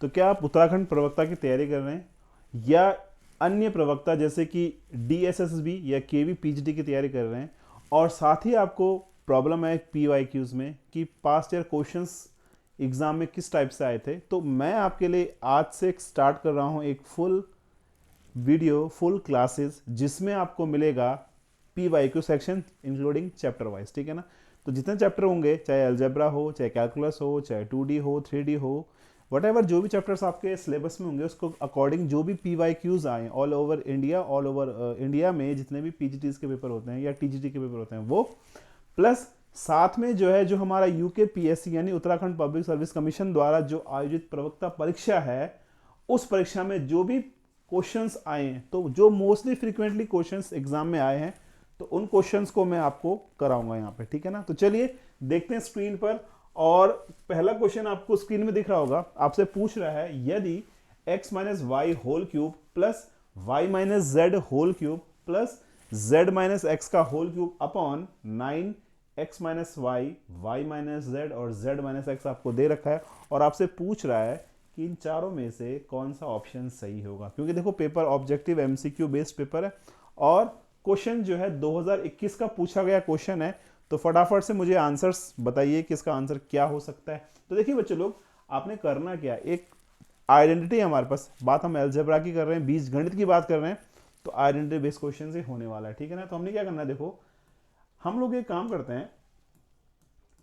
तो क्या आप उत्तराखंड प्रवक्ता की तैयारी कर रहे हैं या अन्य प्रवक्ता जैसे कि DSSB या KV PGT की तैयारी कर रहे हैं, और साथ ही आपको प्रॉब्लम है PYQs में कि पास्ट ईयर क्वेश्चंस एग्जाम में किस टाइप से आए थे, तो मैं आपके लिए आज से स्टार्ट कर रहा हूं एक फुल वीडियो, फुल क्लासेस, जिसमें आपको मिलेगा PYQ section including chapter wise, ठीक है ना। तो जितने चैप्टर होंगे, चाहे अलजेब्रा हो, चाहे कैलकुलस हो, चाहे 2D हो, 3D हो, वट जो भी चैप्टर्स आपके सिलेबस में होंगे उसको अकॉर्डिंग जो भी PYQs आए all over India, all over India में जितने भी PGTs के पेपर होते हैं या TGT के पेपर होते हैं वो, प्लस साथ में जो है जो हमारा UKPSC यानी उत्तराखंड पब्लिक सर्विस कमीशन द्वारा जो आयोजित प्रवक्ता परीक्षा है, उस परीक्षा में जो भी क्वेश्चंस आए हैं, तो जो मोस्टली फ्रीक्वेंटली क्वेश्चंस एग्जाम में आए हैं, तो उन क्वेश्चंस को मैं आपको कराऊंगा यहाँ पे, ठीक है ना। तो चलिए देखते हैं स्क्रीन पर। और पहला क्वेश्चन आपको स्क्रीन में दिख रहा होगा, आपसे पूछ रहा है यदि x minus Y whole cube plus Y minus Z whole cube plus Z minus X का whole cube upon 9x minus Y, Y minus Z और जेड माइनस एक्स आपको दे रखा है, और आपसे पूछ रहा है कि इन चारों में से कौन सा ऑप्शन सही होगा। क्योंकि देखो paper objective MCQ based paper है और क्वेश्चन जो है 2021 का पूछा गया क्वेश्चन है, तो फटाफट से मुझे आंसर्स बताइए कि इसका आंसर क्या हो सकता है। तो देखिए बच्चे लोग, आपने करना क्या, एक आइडेंटिटी हमारे पास, बात हम अलजेब्रा की कर रहे हैं, बीज गणित की बात कर रहे हैं, तो आइडेंटिटी बेस्ड क्वेश्चन से होने वाला है, ठीक है ना। तो हमने क्या करना है, देखो हम लोग एक काम करते हैं,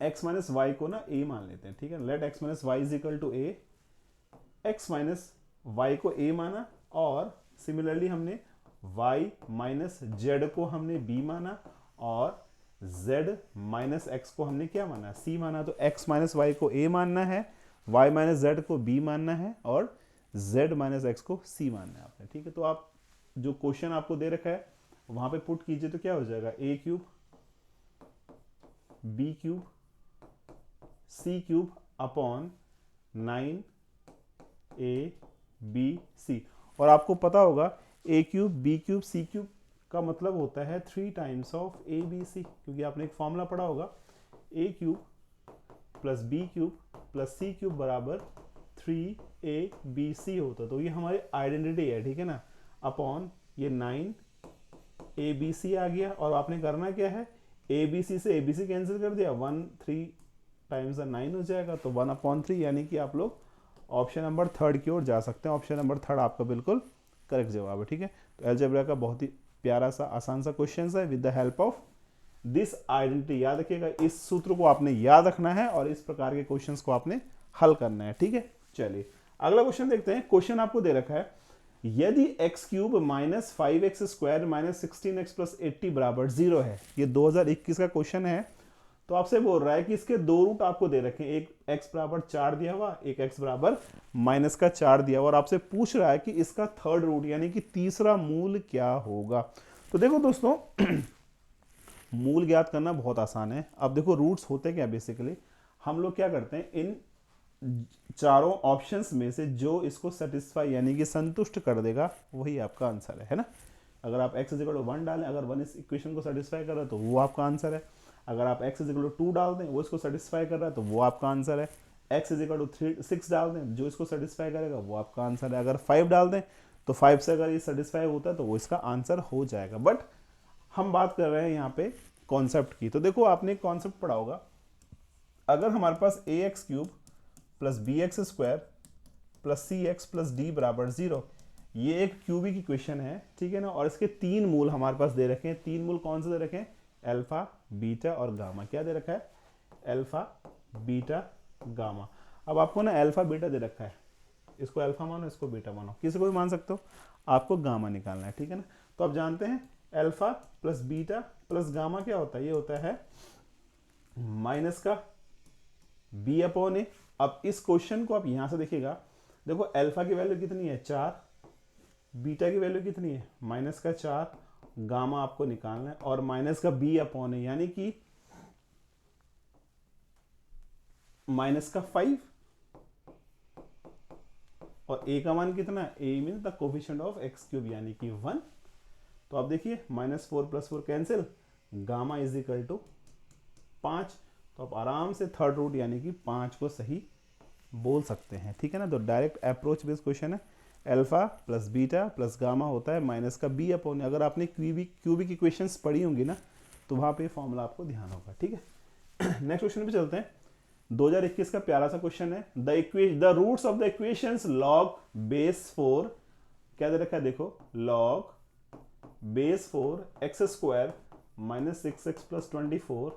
x माइनस वाई को ना a मान लेते हैं, ठीक है। Let x minus Y is equal to a, x minus Y को a माना, और सिमिलरली हमने y माइनस जेड को हमने b माना, और z माइनस एक्स को हमने क्या माना, c माना। तो x माइनस वाई को a मानना है, y माइनस जेड को b मानना है, और z माइनस एक्स को c मानना है आपने, ठीक है। तो आप जो क्वेश्चन आपको दे रखा है वहां पे पुट कीजिए, तो क्या हो जाएगा, a cube b cube c cube upon 9abc। और आपको पता होगा a cube b cube c cube का मतलब होता है 3 टाइम्स ऑफ abc, क्योंकि आपने एक फॉर्मूला पढ़ा होगा, a cube plus b cube plus c cube बराबर 3abc होता है। तो ये हमारी आइडेंटिटी है, ठीक है ना, अपॉन ये 9abc आ गया। और आपने करना क्या है, abc से abc कैंसिल कर दिया, 1 3 टाइम्स 9 हो जाएगा, तो 1/3, यानी कि आप लोग ऑप्शन नंबर थर्ड की ओर जा सकते हैं। ऑप्शन नंबर थर्ड आपका बिल्कुल करेक्ट जवाब है, ठीक है। तो अलजेब्रा का बहुत ही प्यारा सा आसान सा क्वेश्चन है with the help of this identity. याद रखिएगा, इस सूत्र को आपने याद रखना है और इस प्रकार के क्वेश्चंस को आपने हल करना है, ठीक है। चलिए अगला क्वेश्चन देखते हैं। क्वेश्चन आपको दे रखा है, यदि x cube minus 5x square minus 16x plus 80 बराबर 0 है, ये 2021 का क्वेश्चन है। तो आपसे बोल रहा है कि इसके दो रूट आपको दे रखे हैं, एक x बराबर 4 दिया हुआ, एक x बराबर माइनस का 4 दिया हुआ, और आपसे पूछ रहा है कि इसका थर्ड रूट यानी कि तीसरा मूल क्या होगा। तो देखो दोस्तों मूल ज्ञात करना बहुत आसान है। अब देखो रूट्स होते क्या, बेसिकली हम लोग क्या करते हैं, इन चारों ऑप्शंस में से जो इसको सेटिस्फाई यानी कि संतुष्ट कर देगा वही आपका आंसर है ना। अगर आप x इक्वल टू 1 डालें, अगर 1 इस इक्वेशन को सेटिस्फाई कर रहा है तो वो आपका आंसर है। अगर आप x इक्वल टू 2 डाल दें, वो इसको सेटिस्फाई कर रहा है तो वो आपका आंसर है। x इक्वल टू 6 डाल दें, जो इसको सेटिस्फाई करेगा वो आपका आंसर है। अगर 5 डाल दें तो 5 से अगर ये सेटिस्फाई होता है तो वो इसका आंसर हो जाएगा। बट हम बात कर रहे हैं यहाँ पे कॉन्सेप्ट की। तो देखो आपने एक कॉन्सेप्ट पढ़ा होगा, अगर हमारे पास ax cube plus B X square plus C X plus D बराबर 0, ये एक क्यूबिक इक्वेशन है, ठीक है ना। और इसके तीन मूल हमारे पास दे रखे हैं। तीन मूल कौन से दे रखे हैं, अल्फा बीटा और गामा। क्या दे रखा है, अल्फा बीटा गामा। अब आपको ना अल्फा बीटा दे रखा है, इसको अल्फा मानो, इसको बीटा मानो, किसी को भी मान सकते हो, आपको गामा निकालना है, ठीक है ना। तो आप जानते हैं alpha plus beta plus gamma क्या होता है, ये होता है माइनस का बी अपॉन ए। अब इस क्वेश्चन को आप यहां से देखिएगा, देखो अल्फा की वैल्यू कितनी है 4, बीटा की वैल्यू कितनी है माइनस का 4, गामा आपको निकालना है, और माइनस का बी अपॉन ए यानी कि माइनस का 5, और ए का मान कितना है, A mean the coefficient of X cube यानी कि 1। तो आप देखिए -4 + 4 cancel, gamma is equal to 5। तो आप आराम से थर्ड रूट यानी कि 5 को सही बोल सकते हैं, ठीक है ना। तो डायरेक्ट अप्रोच बेस्ड क्वेश्चन है, alpha plus beta plus gamma होता है माइनस का बी अपॉन, अगर आपने क्यूबिक की क्वेश्चंस पढ़ी होंगी ना तो वहाँ पे फॉर्मूला आपको ध्यान होगा, ठीक है। नेक्स्ट क्वेश्चन पे चलते हैं। 2021 का प्यारा सा क्वेश्चन है, the roots of the equations log base 4, क्या दे रखा है देखो, log base 4 X square minus 6x plus 24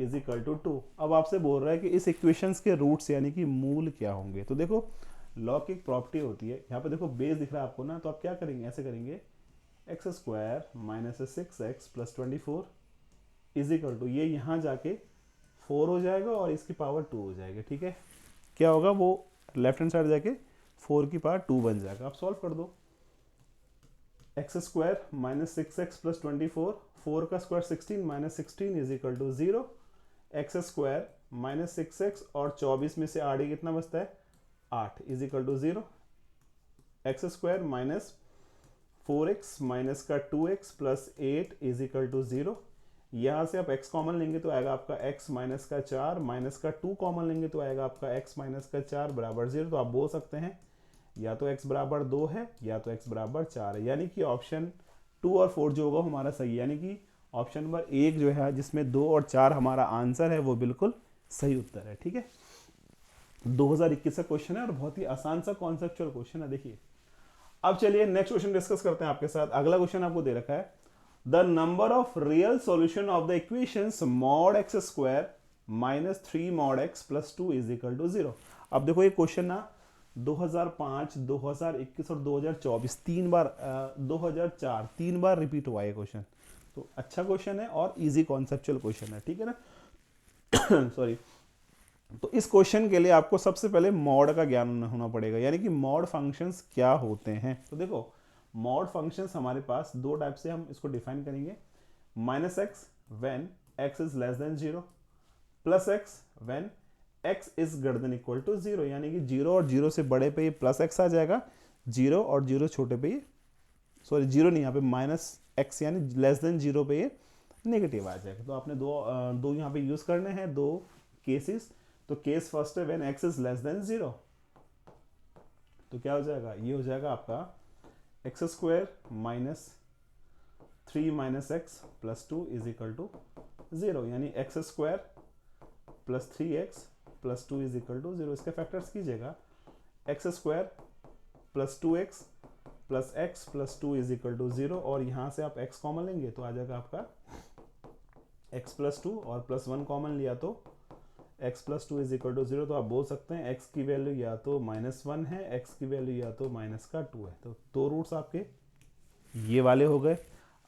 is equal to 2। अब आपसे बोल रहा है कि इस इक्वेशंस के रूट्स यानी कि मूल क्या होंगे। तो देखो लॉग की एक प्रॉपर्टी होती है, यहाँ पे देखो बेस दिख रहा है आपको ना, तो आप क्या करेंगे, ऐसे करेंगे X square minus 6x plus 24 is equal to, ये यहाँ जाके 4 हो जाएगा और इसकी पावर 2 हो जाएगी, ठीक है। क्या होगा, वो लेफ्ट हैंड साइड जाके 4 की पावर 2 बन जाएगा। आप सॉल्व कर दो, x square minus 6x plus 24, 4 का square 16 minus 16 is equal to 0, x square minus 6x और 24 में से आगे कितना बचता है 8 is equal to 0, x square minus 4x minus का 2x plus 8 is equal to 0। यहाँ से आप x कॉमन लेंगे तो आएगा आपका x माइनस का 4 माइनस का 2 कॉमन लेंगे तो आएगा आपका x माइनस का 4 बराबर 0। तो आप बोल सकते हैं या तो x बराबर 2 है या तो x बराबर 4 है, यानी कि ऑप्शन 2 और 4 जो होगा हमारा सही है, यानी कि ऑप्शन नंबर 1 जो है जिसमें 2 और 4 हमारा आंसर है वो बिल्कुल सही उत्तर है, ठीक है। 2021 का क्वेश्चन है और बहुत ही आसान सा कॉन्सेप्चुअल क्वेश्चन है। देखिए अब चलिए नेक्स्ट क्वेश्चन डिस्कस करते हैं आपके साथ। अगला क्वेश्चन आपको दे रखा है, the number of real solution of the equations mod X square minus 3 mod X plus 2 is equal to 0। अब देखो ये क्वेश्चन ना 2005, 2021 और 2024 तीन बार 2004 तीन बार रिपीट हुआ है क्वेश्चन। तो अच्छा क्वेश्चन है और इजी कॉन्सेप्चुअल क्वेश्चन है, ठीक है ना। सॉरी। तो इस क्वेश्चन के लिए आपको सबसे पहले मॉड का ज्ञान होना पड़ेगा, यानी कि मॉड फंक्शंस क्या होते हैं। तो देखो मॉड फंक्शंस हमारे पास दो टाइप से हम इसको डिफाइन करेंगे, minus X when X is less than 0, plus X when X is greater than equal to 0, यानी कि 0 और 0 से बड़े पे ये प्लस एक्स आ जाएगा, 0 और 0 छोटे पे ये, सॉरी 0 नहीं, यहाँ पे माइनस एक्स यानी लेस देन 0 पे ये नेगेटिव आ जाएगा। तो आपने दो यहाँ पे यूज करने हैं, दो केसेस। तो केस फर्स्ट है when X is less than 0, तो क्या हो जाएगा, ये हो जाएगा आपका X square minus 3 minus X plus 2 is equal to 0, यानी X square plus 3x plus 2 is equal to 0। इसके फैक्टर्स कीजिएगा, X square plus 2x plus X plus 2 is equal to 0, और यहाँ से आप x कॉमन लेंगे तो आ जाएगा आपका x प्लस 2 और प्लस 1 कॉमन लिया तो x plus 2 is equal to 0। तो आप बोल सकते हैं x की वैल्यू या तो -1 है, x की वैल्यू या तो माइनस का 2 है। तो दो रूट्स आपके ये वाले हो गए।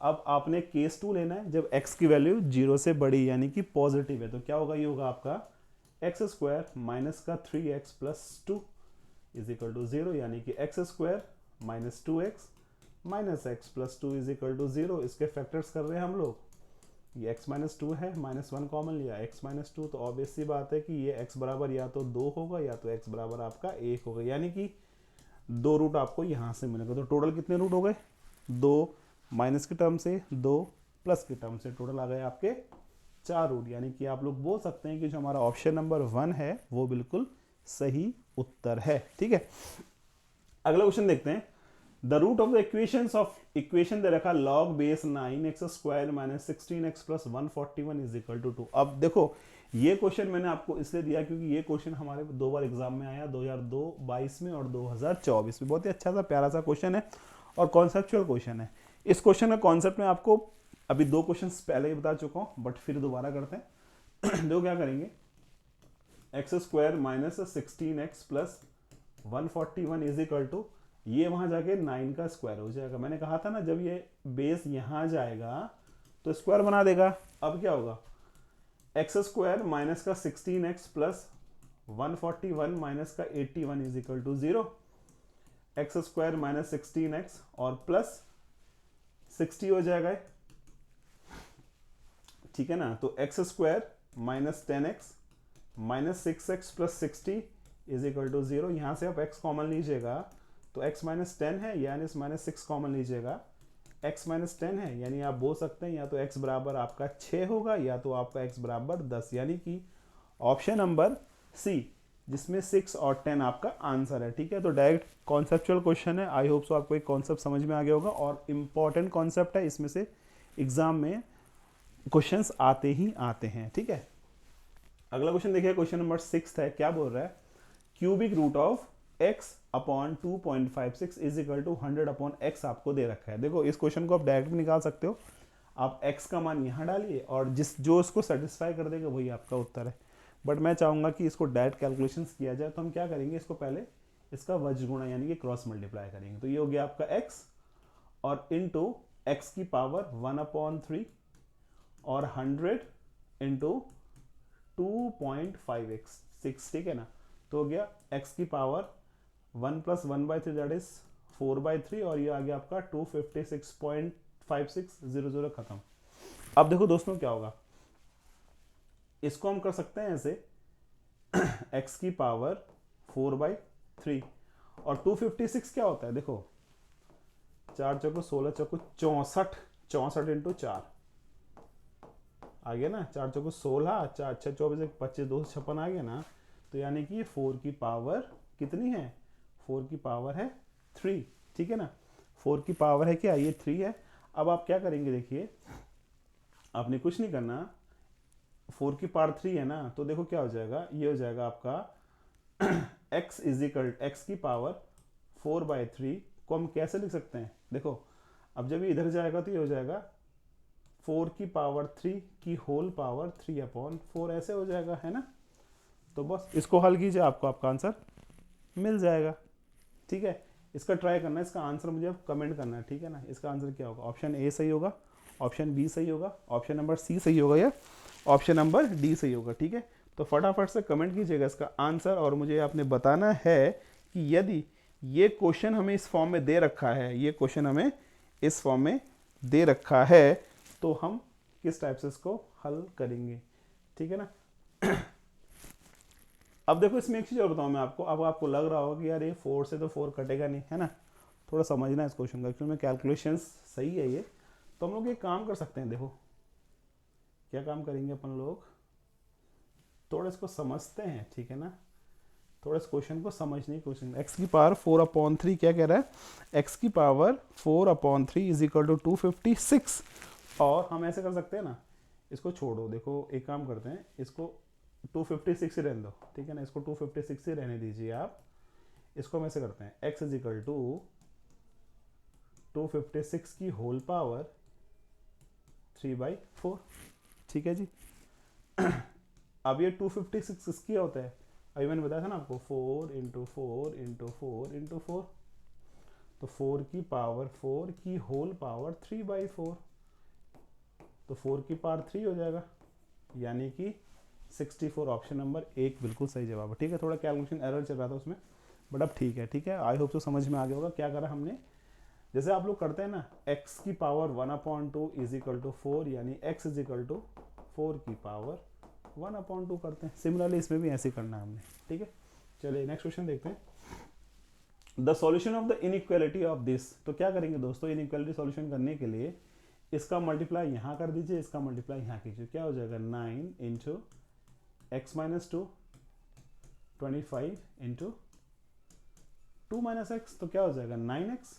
अब आपने केस 2 लेना है जब x की वैल्यू 0 से बड़ी यानी कि पॉजिटिव है, तो क्या होगा, ये होगा आपका एक्स स्क्वायर माइनस का 3x plus 2 is equal to 0, यानी कि X square minus 2x minus X plus 2 is equal to 0। इसके फैक्टर्स कर रहे हैं हम लोग, ये x माइनस 2 है, माइनस 1 कॉमन लिया, x माइनस 2, तो ऑब्वियस सी बात है कि ये x बराबर या तो 2 होगा या तो x बराबर आपका 1 होगा, यानी कि दो रूट आपको यहाँ से मिलेगा। तो टोटल कितने रूट हो गए, 2 माइनस के टर्म से, 2 प्लस के टर्म से, टोटल आ गए आपके 4 रूट। यानी कि आप लोग बोल सकते हैं कि जो हमारा ऑप्शन नंबर 1 है वो बिल्कुल सही उत्तर है, ठीक है। अगला क्वेश्चन देखते हैं, the root of the equation दे रखा log base 9x square minus 16x plus 141 is equal to 2। अब देखो ये क्वेश्चन मैंने आपको इसलिए दिया क्योंकि ये क्वेश्चन हमारे दो बार एग्जाम में आया, 2022 में और 2024 में। बहुत ही अच्छा सा प्यारा सा क्वेश्चन है और कॉन्सेप्चुअल क्वेश्चन है। इस क्वेश्चन का कॉन्सेप्ट में आपको अभी दो क्वेश्चन पहले ही बता चुका हूँ, बट फिर दोबारा करते हैं। देखो क्या करेंगे, X square minus 16x plus 141 is equal to, ये वहां जाके 9 का स्क्वायर हो जाएगा। मैंने कहा था ना जब ये बेस यहां जाएगा तो स्क्वायर बना देगा। अब क्या होगा, एक्स स्क्वायर माइनस का 16x प्लस 141 माइनस का 81 is equal to 0, x square minus 16x और प्लस 60 हो जाएगा, ठीक है ना। तो x square minus 10x minus 6x plus 60 is equal to 0। यहां से आप x कॉमन लीजिएगा तो x माइनस 10 है, यानी माइनस 6 कॉमन लीजिएगा, x माइनस 10 है, यानी आप बोल सकते हैं या तो x बराबर आपका 6 होगा या तो आपका x बराबर 10, यानी कि ऑप्शन नंबर सी जिसमें 6 और 10 आपका आंसर है। ठीक है, तो डायरेक्ट कॉन्सेप्चुअल क्वेश्चन है। आई होप सो आपको एक कॉन्सेप्ट समझ में आ गया होगा और इम्पॉर्टेंट कॉन्सेप्ट है, इसमें से एग्जाम में क्वेश्चंस आते ही आते हैं। ठीक है, अगला क्वेश्चन देखिए, क्वेश्चन नंबर 6 है। क्या बोल रहा है, cubic root of x upon 2.56 is equal to 100 upon x आपको दे रखा है। देखो इस क्वेश्चन को आप डायरेक्ट भी निकाल सकते हो, आप x का मान यहाँ डालिए और जो इसको सेटिस्फाई कर देगा वही आपका उत्तर है। बट मैं चाहूँगा कि इसको डायरेक्ट कैलकुलेशंस किया जाए, तो हम क्या करेंगे, इसको पहले इसका वज्र गुणा यानी कि क्रॉस मल्टीप्लाई करेंगे। तो ये हो गया आपका x और इंटू एक्स की पावर 1/3 और 100 इंटू 2.5x6। ठीक है ना, तो हो गया x की पावर 1 + 1/3 दैट इज 4/3 और ये आ गया आपका 256.5600 खत्म। अब देखो दोस्तों क्या होगा, इसको हम कर सकते हैं ऐसे x की पावर 4/3 और 256 क्या होता है, देखो 4 चौको 16 चौको 64, 64 इंटू 4 आ गया ना, 4 चौको 16, 4 6 24 25 2 56 आ गया ना। तो यानी कि ये 4 की पावर कितनी है, 4 की पावर है 3। ठीक है ना, 4 की पावर है क्या, ये 3 है। अब आप क्या करेंगे, देखिए आपने कुछ नहीं करना, 4 की पावर 3 है ना, तो देखो क्या हो जाएगा, ये हो जाएगा आपका x इज इक्वल एक्स की पावर 4/3 को हम कैसे लिख सकते हैं, देखो अब जब ये इधर जाएगा तो ये हो जाएगा 4 की पावर 3 की होल पावर 3/4 ऐसे हो जाएगा, है ना। तो बस इसको हल कीजिए, आपको आपका आंसर मिल जाएगा। ठीक है, इसका ट्राई करना है, इसका आंसर मुझे अब कमेंट करना है। ठीक है ना, इसका आंसर क्या होगा, ऑप्शन ए सही होगा, ऑप्शन बी सही होगा, ऑप्शन नंबर सी सही होगा या ऑप्शन नंबर डी सही होगा। ठीक है, तो फटाफट से कमेंट कीजिएगा इसका आंसर और मुझे आपने बताना है कि यदि ये क्वेश्चन हमें इस फॉर्म में दे रखा है, ये क्वेश्चन हमें इस फॉर्म में दे रखा है, तो हम किस टाइप से इसको हल करेंगे। ठीक है ना। अब देखो इसमें एक चीज़ और बताऊँ मैं आपको, अब आपको लग रहा होगा कि यार ये 4 से तो 4 कटेगा नहीं, है ना, थोड़ा समझना है इस क्वेश्चन का, क्योंकि कैलकुलेशंस सही है ये। तो हम लोग एक काम कर सकते हैं, देखो क्या काम करेंगे अपन लोग, थोड़ा इसको समझते हैं। ठीक है ना, थोड़ा इस क्वेश्चन को समझने की कोशिश। एक्स की पावर 4/3 क्या कह रहा है, एक्स की पावर 4/3 इज इक्वल टू 256। और हम ऐसे कर सकते हैं ना, इसको छोड़ो, देखो एक काम करते हैं, इसको 256 ही रहने दो। ठीक है ना, इसको 256 ही रहने दीजिए आप। इसको हम ऐसे करते हैं, x इज इक्वल टू 256 की होल पावर 3/4। ठीक है जी। अब ये 256 किसकी होता है, अभी मैंने बताया था ना आपको, 4 इंटू 4 इंटू 4 इंटू 4, तो 4 की पावर 4 की होल पावर 3/4, तो 4 की पावर 3 हो जाएगा, यानी कि 64। ऑप्शन नंबर 1 बिल्कुल सही जवाब है। ठीक है, थोड़ा कैलकुलेशन एरर चल रहा था उसमें, बट अब ठीक है। ठीक है, आई होप तो समझ में आ गया होगा क्या करा हमने। जैसे आप लोग करते हैं ना, x की पावर 1/2 इज इक्वल टू 4, यानी x इज इक्वल टू 4 की पावर 1/2 करते हैं। सिमिलरली इसमें भी ऐसे करना है हमने। ठीक है, चलिए नेक्स्ट क्वेश्चन देखते हैं। The solution of the inequality of this, तो क्या करेंगे दोस्तों, इनइक्वालिटी सॉल्यूशन करने के लिए इसका मल्टीप्लाई यहाँ कर दीजिए, इसका मल्टीप्लाई यहाँ कीजिए, क्या हो जाएगा 9 into x minus 2, 25 into 2 minus x, तो क्या हो जाएगा 9x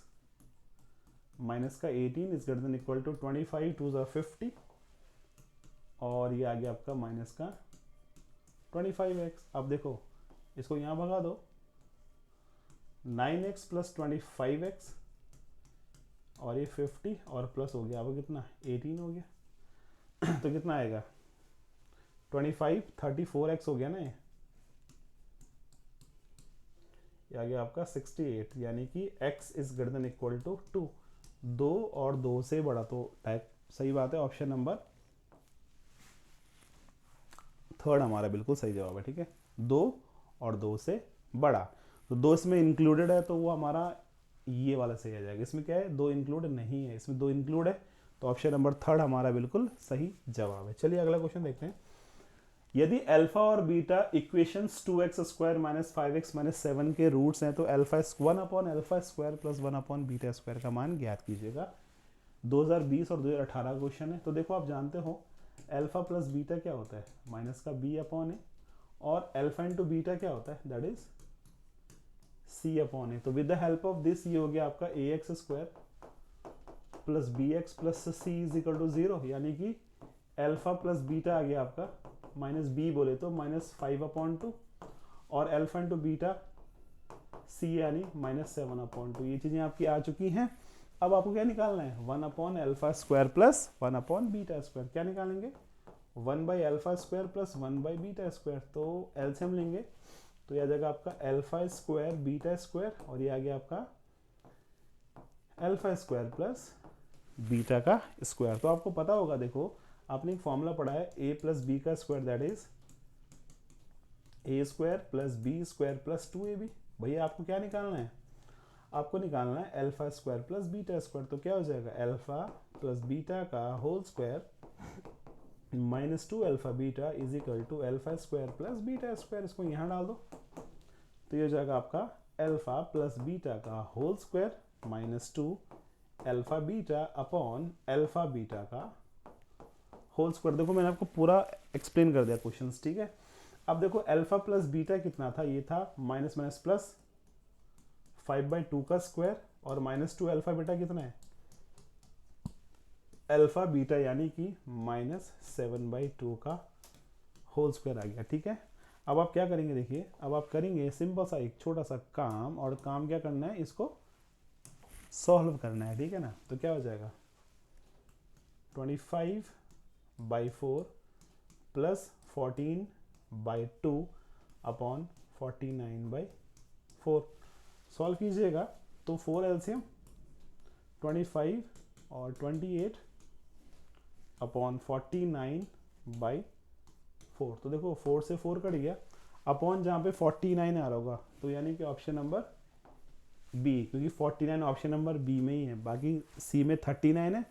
माइनस का 18 is greater than equal to 25 2 ज़ा 50 और ये आ गया आपका माइनस का 25x। अब देखो इसको यहाँ भगा दो, 9x प्लस 25x और ये 50 और प्लस हो गया अब कितना 18 हो गया तो कितना आएगा 25 34x हो गया ना, ये आ गया आपका 68, यानी कि x is greater than equal to 2, 2 और 2 से बड़ा, तो टाइप सही बात है, ऑप्शन नंबर 3 हमारा बिल्कुल सही जवाब है। ठीक है, 2 और 2 से बड़ा, तो 2 इसमें इंक्लूडेड है तो वो हमारा ये वाला सही आ जाएगा। इसमें क्या है 2 इंक्लूड नहीं है, इसमें 2 इंक्लूड है, तो ऑप्शन नंबर 3 हमारा बिल्कुल सही जवाब है। चलिए अगला क्वेश्चन देखते हैं। यदि अल्फा और beta equations 2x² minus 5x minus 7 के रूट्स हैं, तो अल्फा 1/α² प्लस 1/β² का मान ज्ञात कीजिएगा। 2020 और 2018 क्वेश्चन है। तो देखो आप जानते हो अल्फा प्लस बीटा क्या होता है, माइनस का b/a और अल्फा इंटू बीटा क्या होता है, that is C upon A. तो with the help of this ये हो गया आपका A X square plus B X plus C is equal to 0, यानी कि अल्फा प्लस बीटा आ गया आपका माइनस बी बोले तो -5/2 और अल्फा इंटू बीटा सी यानी -7/2। ये चीजें आपकी आ चुकी हैं। अब आपको क्या निकालना है, 1/α² प्लस 1/β²। क्या निकालेंगे, 1/α² प्लस 1/β²। तो एलसीएम लेंगे तो यह आ जाएगा आपका α² β² और ये आ गया आपका α² प्लस बीटा का स्क्वायर। तो आपको पता होगा, देखो आपने एक फॉर्मूला पढ़ा है a प्लस बी का square that is a² plus b² plus 2ab। भैया आपको क्या निकालना है, आपको निकालना है α² प्लस β²। तो क्या हो जाएगा, अल्फा प्लस बीटा का whole square -2α is equal to α² plus β²। इसको यहाँ डाल दो तो ये हो जाएगा आपका अल्फा प्लस बीटा का होल स्क्वायर -2α अपॉन α का होल स्क्वायर। देखो मैंने आपको पूरा एक्सप्लेन कर दिया क्वेश्चंस, ठीक है। अब देखो अल्फा प्लस बीटा कितना था, ये था माइनस माइनस प्लस 5/2 का स्क्वायर और -2α कितना है, अल्फा बीटा यानी कि -7/2 का होल स्क्वायर आ गया, ठीक है। अब आप क्या करेंगे, देखिए अब आप करेंगे सिंपल सा एक छोटा सा काम, और काम क्या करना है, इसको सॉल्व करना है, ठीक है ना। तो क्या हो जाएगा 25/4 प्लस 14/2 अपॉन 49/4। सॉल्व कीजिएगा तो 4 एलसीएम 25 और 28 अपॉन 49/4। तो देखो 4 से 4 कट गया, अपॉन जहाँ पे 49 आ रहा होगा तो यानी कि ऑप्शन नंबर बी, क्योंकि 49 ऑप्शन नंबर बी में ही है, बाकी सी में 39 है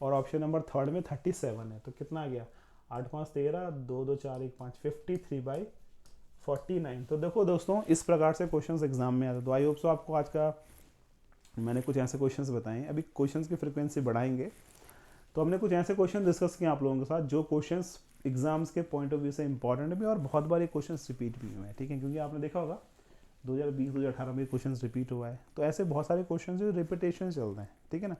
और ऑप्शन नंबर थर्ड में 37 है। तो कितना आ गया, 8 5 13, 2 2 4 1 5, 53/49। तो देखो दोस्तों इस प्रकार से क्वेश्चंस एग्जाम में आते हैं। तो आई होप सो आपको आज का मैंने कुछ ऐसे क्वेश्चंस बताए हैं। अभी क्वेश्चंस की फ्रिक्वेंसी बढ़ाएंगे, तो हमने कुछ ऐसे क्वेश्चन डिस्कस किए आप लोगों के साथ जो क्वेश्चंस एग्जाम्स के पॉइंट ऑफ व्यू से इंपॉर्टेंट भी और बहुत बार ये क्वेश्चंस रिपीट भी हुए हैं, ठीक है। क्योंकि आपने देखा होगा 2020-2018 में क्वेश्चंस रिपीट हुआ है, तो ऐसे बहुत सारे क्वेश्चंस जो रिपीटेशन चल रहे हैं, ठीक है ना।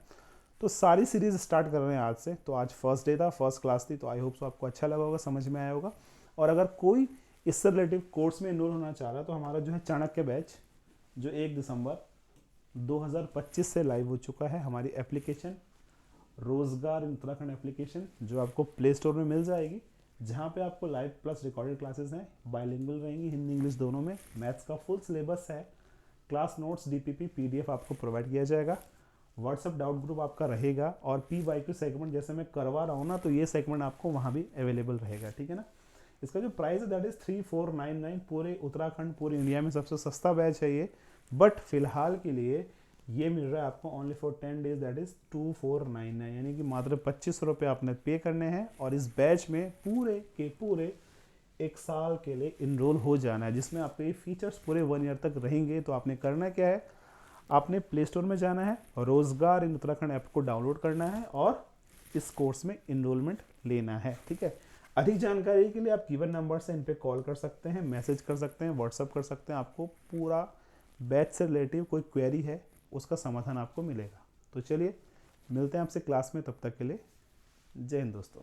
तो सारी सीरीज स्टार्ट कर रहे हैं आज से। तो आज फर्स्ट डे था, फर्स्ट क्लास थी, तो आई होप सो आपको अच्छा लगा होगा, समझ में आया होगा। और अगर कोई इससे रिलेटिव कोर्स में इनरोल होना चाह रहा है तो हमारा जो है चाणक्य बैच जो 1 दिसंबर 2025 से लाइव हो चुका है, हमारी एप्लीकेशन रोजगार इन उत्तराखंड एप्लीकेशन जो आपको प्ले स्टोर में मिल जाएगी, जहाँ पे आपको लाइव प्लस रिकॉर्डेड क्लासेस हैं, बाइलिंगुअल रहेंगी, हिंदी इंग्लिश दोनों में। मैथ्स का फुल सिलेबस है, क्लास नोट्स डीपीपी पीडीएफ आपको प्रोवाइड किया जाएगा। व्हाट्सअप डाउट ग्रुप आपका रहेगा, और PYQ सेगमेंट जैसे मैं करवा रहा हूँ ना, तो ये सेगमेंट आपको वहाँ भी अवेलेबल रहेगा, ठीक है ना। इसका जो प्राइस है दैट इज 3499, पूरे उत्तराखंड पूरे इंडिया में सबसे सस्ता बैच है ये। बट फिलहाल के लिए ये मिल रहा है आपको only for 10 days that is 2499, यानी कि मात्र 25 रुपये आपने पे करने हैं और इस बैच में पूरे के पूरे 1 साल के लिए इनरोल हो जाना है, जिसमें आपके ये फीचर्स पूरे 1 ईयर तक रहेंगे। तो आपने करना क्या है, आपने प्ले स्टोर में जाना है, रोजगार इन उत्तराखंड ऐप को डाउनलोड करना है और इस कोर्स में इनरोलमेंट लेना है, ठीक है। अधिक जानकारी के लिए आप गिवन नंबर से इन पे कॉल कर सकते हैं, मैसेज कर सकते हैं, व्हाट्सअप कर सकते हैं। आपको पूरा बैच से रिलेटिव कोई क्वेरी है उसका समाधान आपको मिलेगा। तो चलिए मिलते हैं आपसे क्लास में, तब तक के लिए जय हिंद दोस्तों।